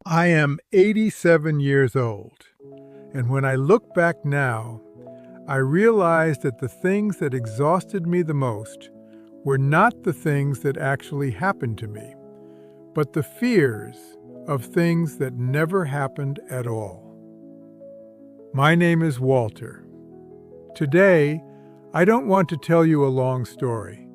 I am 87 years old, and when I look back now, I realize that the things that exhausted me the most were not the things that actually happened to me, but the fears of things that never happened at all. My name is Walter. Today, I don't want to tell you a long story.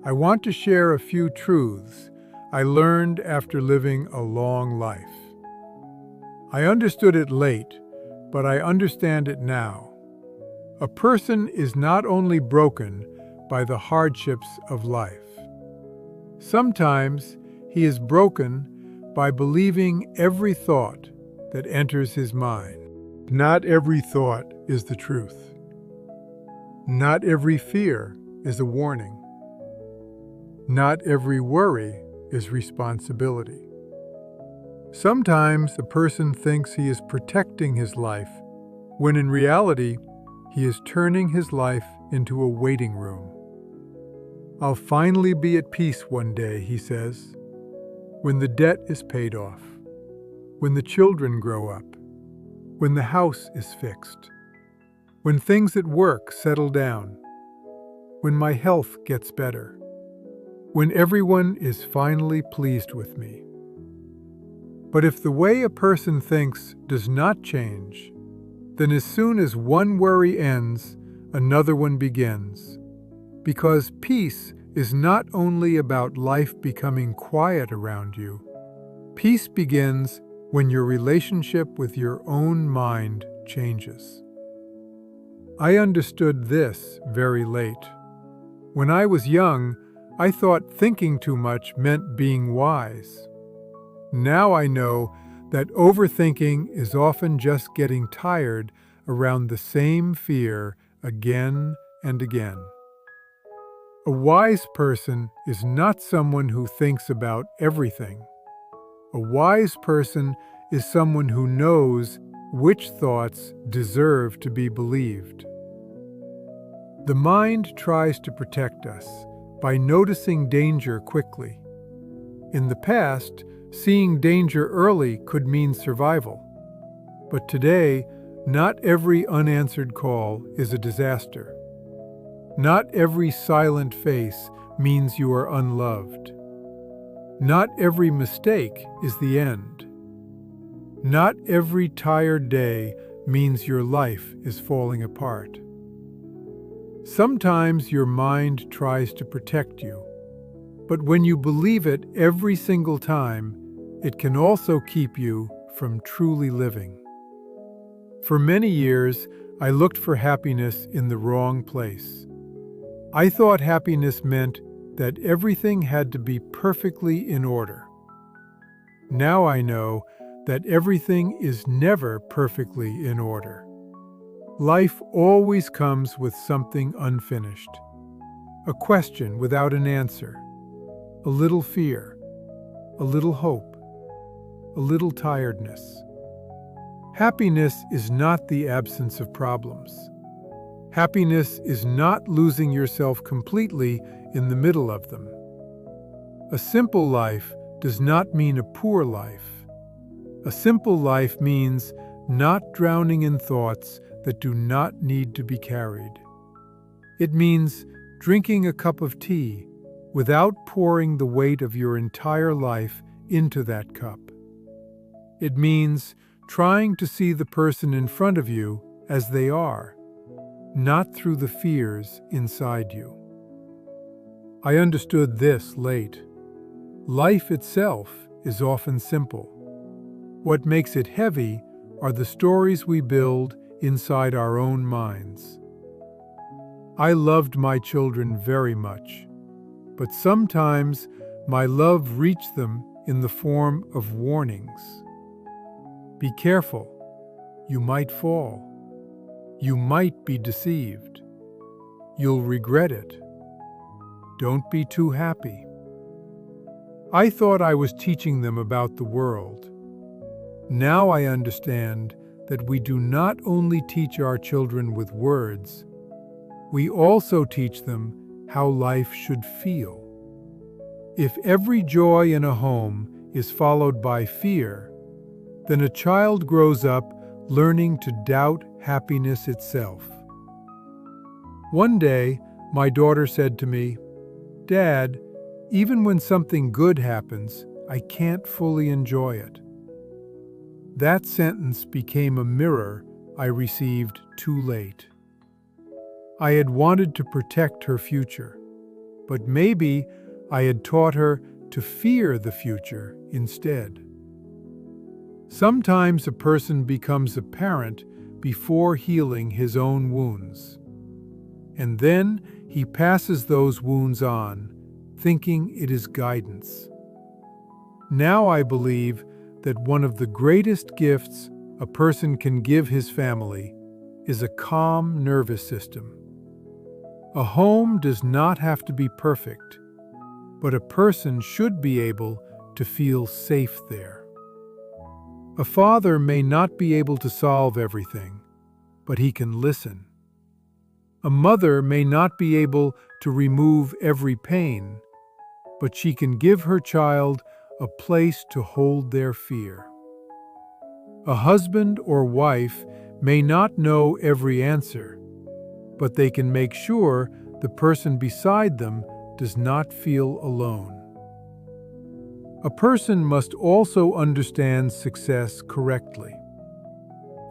I want to share a few truths I learned after living a long life. I understood it late, but I understand it now. A person is not only broken by the hardships of life. Sometimes he is broken by believing every thought that enters his mind. Not every thought is the truth. Not every fear is a warning. Not every worry is responsibility. Sometimes a person thinks he is protecting his life, when in reality, he is turning his life into a waiting room. I'll finally be at peace one day, he says, when the debt is paid off, when the children grow up, when the house is fixed, when things at work settle down, when my health gets better, when everyone is finally pleased with me. But if the way a person thinks does not change, then as soon as one worry ends, another one begins. Because peace is not only about life becoming quiet around you. Peace begins when your relationship with your own mind changes. I understood this very late. When I was young, I thought thinking too much meant being wise. Now I know that overthinking is often just getting tired around the same fear again and again. A wise person is not someone who thinks about everything. A wise person is someone who knows which thoughts deserve to be believed. The mind tries to protect us by noticing danger quickly. In the past, seeing danger early could mean survival. But today, not every unanswered call is a disaster. Not every silent face means you are unloved. Not every mistake is the end. Not every tired day means your life is falling apart. Sometimes your mind tries to protect you, but when you believe it every single time, it can also keep you from truly living. For many years, I looked for happiness in the wrong place. I thought happiness meant that everything had to be perfectly in order. Now I know that everything is never perfectly in order. Life always comes with something unfinished. A question without an answer. A little fear. A little hope. A little tiredness. Happiness is not the absence of problems. Happiness is not losing yourself completely in the middle of them. A simple life does not mean a poor life. A simple life means not drowning in thoughts that do not need to be carried. It means drinking a cup of tea without pouring the weight of your entire life into that cup. It means trying to see the person in front of you as they are, not through the fears inside you. I understood this late. Life itself is often simple. What makes it heavy are the stories we build inside our own minds. I loved my children very much, but sometimes my love reached them in the form of warnings. Be careful. You might fall. You might be deceived. You'll regret it. Don't be too happy. I thought I was teaching them about the world. Now I understand that we do not only teach our children with words, we also teach them how life should feel. If every joy in a home is followed by fear, then a child grows up learning to doubt happiness itself. One day, my daughter said to me, "Dad, even when something good happens, I can't fully enjoy it." That sentence became a mirror I received too late. I had wanted to protect her future, but maybe I had taught her to fear the future instead. Sometimes a person becomes a parent before healing his own wounds, and then he passes those wounds on, thinking it is guidance. Now I believe that one of the greatest gifts a person can give his family is a calm nervous system. A home does not have to be perfect, but a person should be able to feel safe there. A father may not be able to solve everything, but he can listen. A mother may not be able to remove every pain, but she can give her child a place to hold their fear. A husband or wife may not know every answer, but they can make sure the person beside them does not feel alone. A person must also understand success correctly.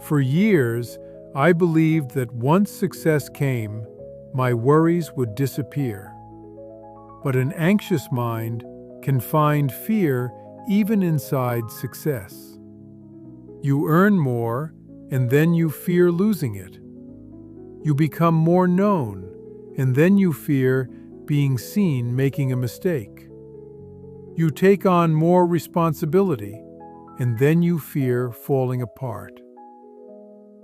For years, I believed that once success came, my worries would disappear. But an anxious mind can find fear even inside success. You earn more, and then you fear losing it. You become more known, and then you fear being seen making a mistake. You take on more responsibility, and then you fear falling apart.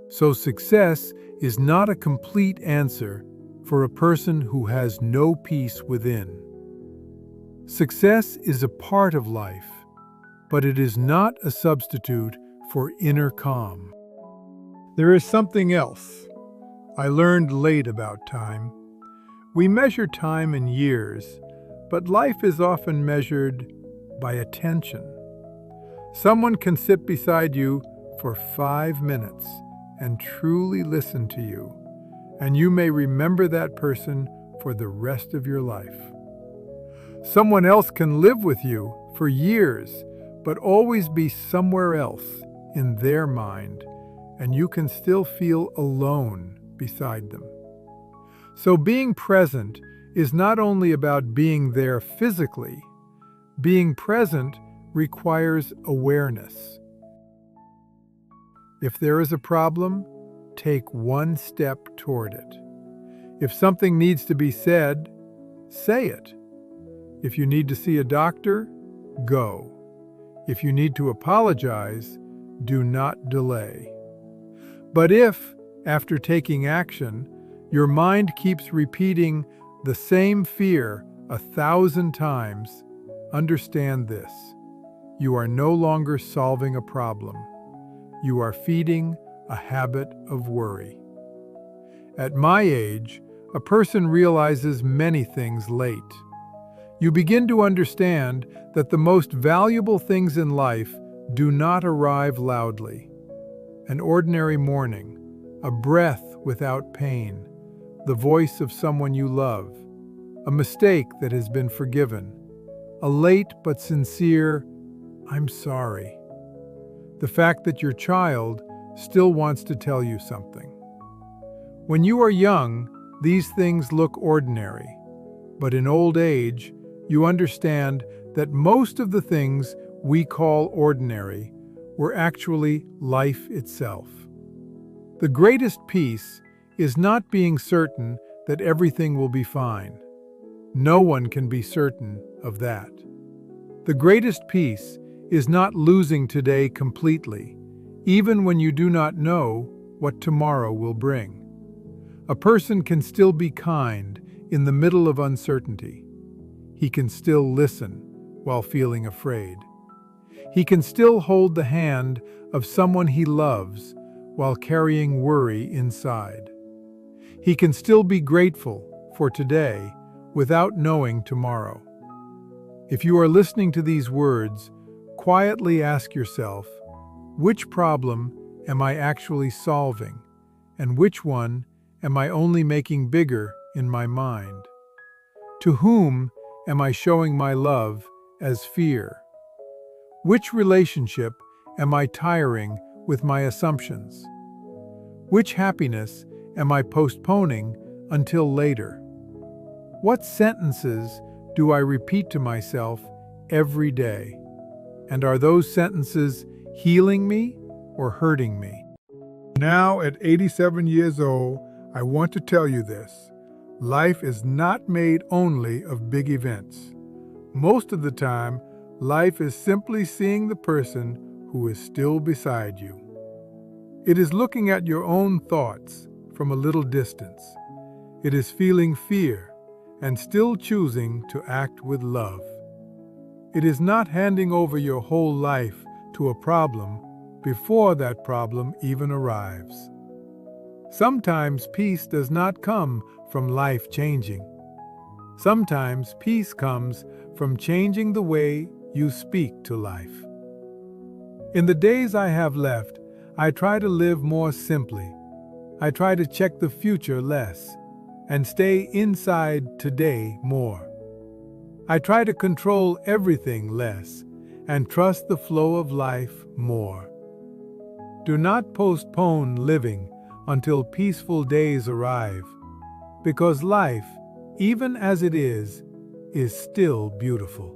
So success is not a complete answer for a person who has no peace within. Success is a part of life, but it is not a substitute for inner calm. There is something else I learned late about time. We measure time in years, but life is often measured by attention. Someone can sit beside you for 5 minutes and truly listen to you, and you may remember that person for the rest of your life. Someone else can live with you for years, but always be somewhere else in their mind, and you can still feel alone beside them. So being present is not only about being there physically. Being present requires awareness. If there is a problem, take one step toward it. If something needs to be said, say it. If you need to see a doctor, go. If you need to apologize, do not delay. But if, after taking action, your mind keeps repeating the same fear 1,000 times, understand this: you are no longer solving a problem. You are feeding a habit of worry. At my age, a person realizes many things late. You begin to understand that the most valuable things in life do not arrive loudly. An ordinary morning, a breath without pain, the voice of someone you love, a mistake that has been forgiven, a late but sincere "I'm sorry." The fact that your child still wants to tell you something. When you are young, these things look ordinary, but in old age, you understand that most of the things we call ordinary were actually life itself. The greatest peace is not being certain that everything will be fine. No one can be certain of that. The greatest peace is not losing today completely, even when you do not know what tomorrow will bring. A person can still be kind in the middle of uncertainty. He can still listen while feeling afraid. He can still hold the hand of someone he loves while carrying worry inside. He can still be grateful for today without knowing tomorrow. If you are listening to these words, quietly ask yourself, Which problem am I actually solving, and which one am I only making bigger in my mind? To whom am I showing my love as fear? Which relationship am I tiring with my assumptions? Which happiness am I postponing until later? What sentences do I repeat to myself every day? And are those sentences healing me or hurting me? Now, at 87 years old, I want to tell you this. Life is not made only of big events. Most of the time, life is simply seeing the person who is still beside you. It is looking at your own thoughts from a little distance. It is feeling fear and still choosing to act with love. It is not handing over your whole life to a problem before that problem even arrives. Sometimes peace does not come from life changing. Sometimes peace comes from changing the way you speak to life. In the days I have left, I try to live more simply. I try to check the future less and stay inside today more. I try to control everything less and trust the flow of life more. Do not postpone living until peaceful days arrive, because life, even as it is still beautiful.